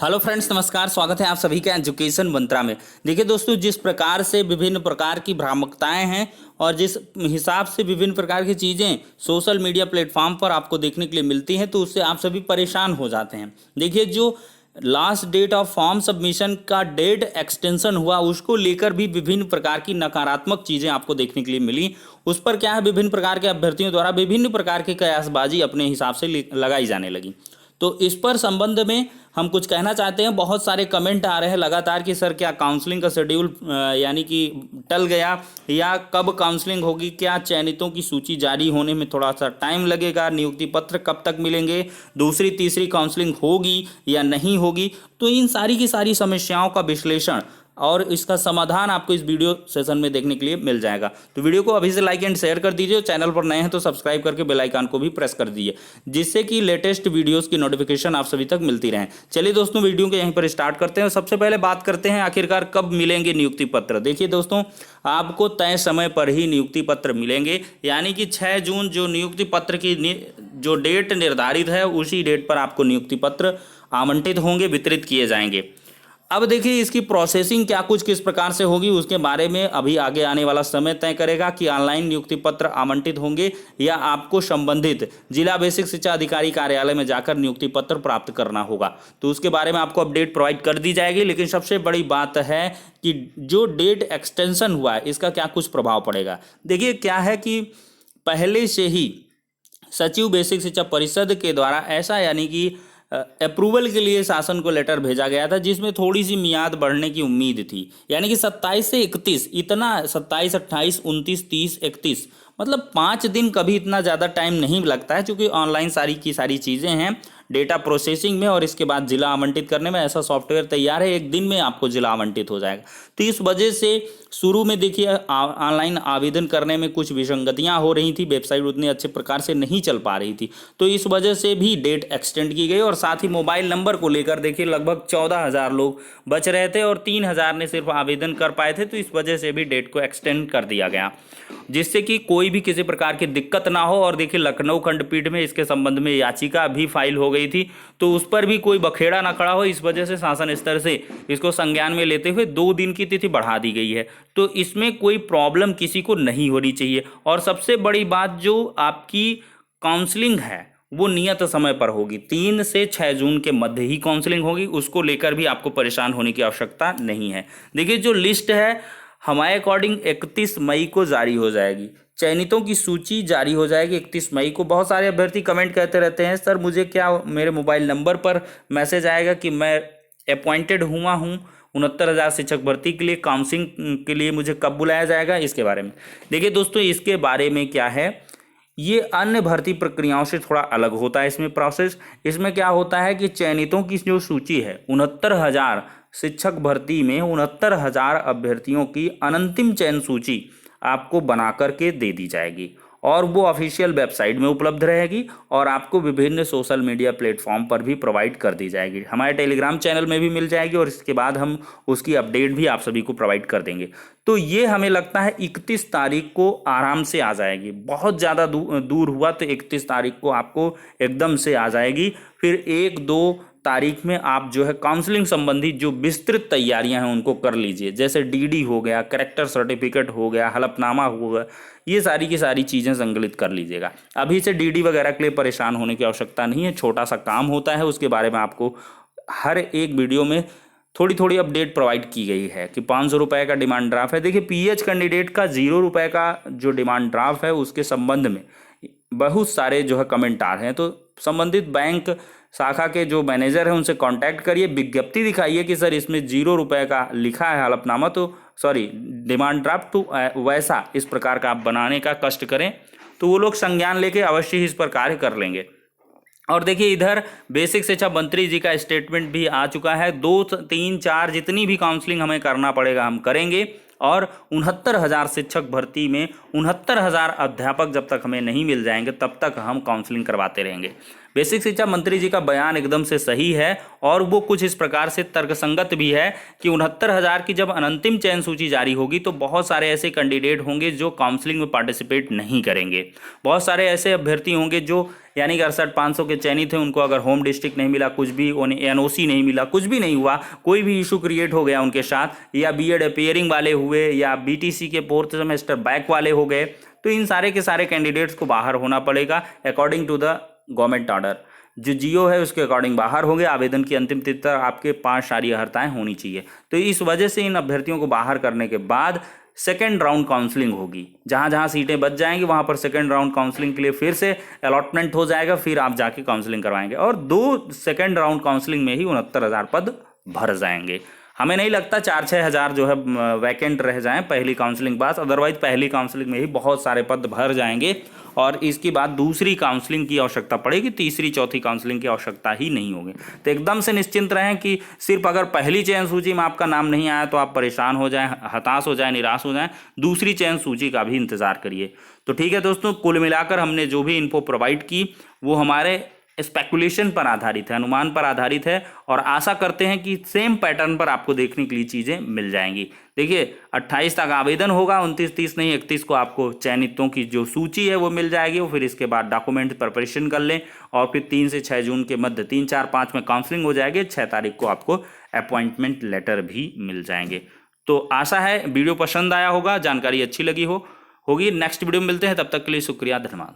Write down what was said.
Hello friends, नमस्कार। स्वागत है आप सभी का एजुकेशन मंत्रा में। देखिए दोस्तों, जिस प्रकार से विभिन्न प्रकार की भ्रामकताएं हैं और जिस हिसाब से विभिन्न प्रकार की चीज़ें सोशल मीडिया प्लेटफॉर्म पर आपको देखने के लिए मिलती हैं, तो उससे आप सभी परेशान हो जाते हैं। देखिए, जो last date of form submission का डेट एक्सटेंशन हुआ, उसको लेकर भी विभिन्न प्रकार की नकारात्मक चीज़ें आपको देखने के लिए मिली। उस पर क्या है, विभिन्न प्रकार के अभ्यर्थियों द्वारा विभिन्न प्रकार की कयासबाजी अपने हिसाब से लगाई जाने लगी। तो इस पर संबंध में हम कुछ कहना चाहते हैं। बहुत सारे कमेंट आ रहे हैं लगातार कि सर क्या काउंसलिंग का शेड्यूल यानी कि टल गया, या कब काउंसलिंग होगी, क्या चयनितों की सूची जारी होने में थोड़ा सा टाइम लगेगा, नियुक्ति पत्र कब तक मिलेंगे, दूसरी तीसरी काउंसलिंग होगी या नहीं होगी। तो इन सारी की सारी समस्याओं का विश्लेषण और इसका समाधान आपको इस वीडियो सेशन में देखने के लिए मिल जाएगा। तो वीडियो को अभी से लाइक एंड शेयर कर दीजिए। चैनल पर नए हैं तो सब्सक्राइब करके बेल आइकन को भी प्रेस कर दीजिए, जिससे कि लेटेस्ट वीडियोस की नोटिफिकेशन आप सभी तक मिलती रहें। चलिए दोस्तों, वीडियो को यहीं पर स्टार्ट करते हैं। सबसे पहले बात करते हैं आखिरकार कब मिलेंगे नियुक्ति पत्र। देखिए दोस्तों, आपको तय समय पर ही नियुक्ति पत्र मिलेंगे, यानी कि 6 जून जो नियुक्ति पत्र की जो डेट निर्धारित है, उसी डेट पर आपको नियुक्ति पत्र आवंटित होंगे, वितरित किए जाएंगे। अब देखिए, इसकी प्रोसेसिंग क्या कुछ किस प्रकार से होगी, उसके बारे में अभी आगे आने वाला समय तय करेगा कि ऑनलाइन नियुक्ति पत्र आवंटित होंगे या आपको संबंधित जिला बेसिक शिक्षा अधिकारी कार्यालय में जाकर नियुक्ति पत्र प्राप्त करना होगा। तो उसके बारे में आपको अपडेट प्रोवाइड कर दी जाएगी। लेकिन सबसे बड़ी बात है कि जो डेट एक्सटेंशन हुआ है, इसका क्या कुछ प्रभाव पड़ेगा। देखिए, क्या है कि पहले से ही सचिव बेसिक शिक्षा परिषद के द्वारा ऐसा यानी कि अप्रूवल के लिए शासन को लेटर भेजा गया था, जिसमें थोड़ी सी मियाद बढ़ने की उम्मीद थी। यानी कि 27 से 31, इतना 27, 28, 29, 30, 31, मतलब 5 दिन कभी इतना ज़्यादा टाइम नहीं लगता है, क्योंकि ऑनलाइन सारी की सारी चीज़ें हैं डेटा प्रोसेसिंग में, और इसके बाद जिला आवंटित करने में ऐसा सॉफ्टवेयर तैयार है, 1 दिन में आपको जिला आवंटित हो जाएगा। तो इस वजह से शुरू में देखिए ऑनलाइन आवेदन करने में कुछ विसंगतियां हो रही थी, वेबसाइट उतने अच्छे प्रकार से नहीं चल पा रही थी, तो इस वजह से भी डेट एक्सटेंड की गई। और साथ ही मोबाइल नंबर को लेकर देखिए लगभग 14,000 लोग बच रहे थे और 3,000 ने सिर्फ आवेदन कर पाए थे, तो इस वजह से भी डेट को एक्सटेंड कर दिया गया, जिससे कि कोई भी किसी प्रकार की दिक्कत ना हो। और देखिए, लखनऊ खंडपीठ में इसके संबंध में याचिका भी फाइल हो गई थी, तो उस पर भी कोई बखेड़ा ना खड़ा हो, इस वजह से शासन स्तर से इसको संज्ञान में लेते हुए 2 दिन की तिथि बढ़ा दी गई है। तो इसमें कोई प्रॉब्लम किसी को नहीं होनी चाहिए। और सबसे बड़ी बात, जो आपकी काउंसलिंग है वो नियत समय पर होगी, 3 से 6 जून के मध्य ही काउंसलिंग होगी। उसको लेकर भी आपको परेशान होने की आवश्यकता नहीं है। देखिए, जो लिस्ट है हमारे अकॉर्डिंग 31 मई को जारी हो जाएगी, चयनितों की सूची जारी हो जाएगी 31 मई को। बहुत सारे अभ्यर्थी कमेंट करते रहते हैं, सर मुझे क्या मेरे मोबाइल नंबर पर मैसेज आएगा कि मैं अपॉइंटेड हुआ हूँ 69,000 शिक्षक भर्ती के लिए, काउंसलिंग के लिए मुझे कब बुलाया जाएगा। इसके बारे में देखिए दोस्तों, इसके बारे में क्या है, ये अन्य भर्ती प्रक्रियाओं से थोड़ा अलग होता है इसमें प्रोसेस। इसमें क्या होता है कि चयनितों की जो सूची है, 69,000 शिक्षक भर्ती में 69,000 अभ्यर्थियों की अनंतिम चयन सूची आपको बना करके दे दी जाएगी, और वो ऑफिशियल वेबसाइट में उपलब्ध रहेगी और आपको विभिन्न सोशल मीडिया प्लेटफॉर्म पर भी प्रोवाइड कर दी जाएगी। हमारे टेलीग्राम चैनल में भी मिल जाएगी, और इसके बाद हम उसकी अपडेट भी आप सभी को प्रोवाइड कर देंगे। तो ये हमें लगता है 31 तारीख को आराम से आ जाएगी। बहुत ज़्यादा दूर हुआ तो 31 तारीख को आपको एकदम से आ जाएगी। फिर 1-2 तारीख में आप जो है काउंसलिंग संबंधी जो विस्तृत तैयारियां हैं उनको कर लीजिए, जैसे डीडी हो गया, कैरेक्टर सर्टिफिकेट हो गया, हलफनामा हो गया, ये सारी की सारी चीज़ें संकलित कर लीजिएगा। अभी से डीडी वगैरह के लिए परेशान होने की आवश्यकता नहीं है, छोटा सा काम होता है, उसके बारे में आपको हर एक वीडियो में थोड़ी थोड़ी अपडेट प्रोवाइड की गई है कि 500 रुपये का डिमांड ड्राफ्ट है। देखिए, पीएच कैंडिडेट का 0 रुपये का जो डिमांड ड्राफ्ट है, उसके संबंध में बहुत सारे जो है कमेंट आ रहे हैं। तो संबंधित बैंक शाखा के जो मैनेजर हैं उनसे कांटेक्ट करिए, विज्ञप्ति दिखाइए कि सर इसमें 0 रुपये का लिखा है हलफनामा, तो सॉरी डिमांड ड्राफ्ट, तो वैसा इस प्रकार का आप बनाने का कष्ट करें, तो वो लोग संज्ञान लेके अवश्य ही इस पर कार्य कर लेंगे। और देखिए, इधर बेसिक शिक्षा मंत्री जी का स्टेटमेंट भी आ चुका है। 2, 3, 4 जितनी भी काउंसलिंग हमें करना पड़ेगा हम करेंगे, और 69,000 शिक्षक भर्ती में 69,000 अध्यापक जब तक हमें नहीं मिल जाएंगे तब तक हम काउंसलिंग करवाते रहेंगे। बेसिक शिक्षा मंत्री जी का बयान एकदम से सही है और वो कुछ इस प्रकार से तर्कसंगत भी है कि 69,000 की जब अंतिम चयन सूची जारी होगी तो बहुत सारे ऐसे कैंडिडेट होंगे जो काउंसलिंग में पार्टिसिपेट नहीं करेंगे। बहुत सारे ऐसे अभ्यर्थी होंगे जो यानी कि 68,500 के चयनित थे, उनको अगर होम डिस्ट्रिक्ट नहीं मिला, कुछ भी एनओसी नहीं मिला, कुछ भी नहीं हुआ, कोई भी इशू क्रिएट हो गया उनके साथ, या बीएड अपीयरिंग वाले हुए या बीटीसी के 4th सेमेस्टर बैक वाले हो गए, तो इन सारे के सारे कैंडिडेट्स को बाहर होना पड़ेगा according to the government order. जो जियो है उसके अकॉर्डिंग बाहर होंगे। आवेदन की अंतिम तिथि तक आपके 5 शारीय अर्हताएं होनी चाहिए। तो इस वजह से इन अभ्यर्थियों को बाहर करने के बाद सेकेंड राउंड काउंसलिंग होगी। जहां जहां सीटें बच जाएंगी वहां पर सेकेंड राउंड काउंसलिंग के लिए फिर से अलॉटमेंट हो जाएगा, फिर आप जाके काउंसलिंग करवाएंगे और 2 सेकेंड राउंड काउंसलिंग में ही 69,000 पद भर जाएंगे। हमें नहीं लगता 4-6 हज़ार जो है वैकेंट रह जाएं पहली काउंसलिंग पास, अदरवाइज पहली काउंसलिंग में ही बहुत सारे पद भर जाएंगे और इसके बाद दूसरी काउंसलिंग की आवश्यकता पड़ेगी, तीसरी चौथी काउंसलिंग की आवश्यकता ही नहीं होगी। तो एकदम से निश्चिंत रहें कि सिर्फ अगर पहली चयन सूची में आपका नाम नहीं आया तो आप परेशान हो जाएं, हताश हो जाएं, निराश हो जाएं, दूसरी चयन सूची का भी इंतजार करिए। तो ठीक है दोस्तों, कुल मिलाकर हमने जो भी इन्फो प्रोवाइड की वो हमारे स्पेकुलेशन पर आधारित है, अनुमान पर आधारित है और आशा करते हैं कि सेम पैटर्न पर आपको देखने के लिए चीज़ें मिल जाएंगी। देखिए 28 तक आवेदन होगा, 29-30 नहीं 31 को आपको चयनितों की जो सूची है वो मिल जाएगी। और फिर इसके बाद डॉक्यूमेंट प्रिपरेशन कर लें और फिर 3 से 6 जून के मध्य 3, 4, 5 में काउंसलिंग हो जाएगी। 6 तारीख को आपको अपॉइंटमेंट लेटर भी मिल जाएंगे। तो आशा है वीडियो पसंद आया होगा, जानकारी अच्छी लगी होगी। नेक्स्ट वीडियो में मिलते हैं, तब तक के लिए शुक्रिया, धन्यवाद।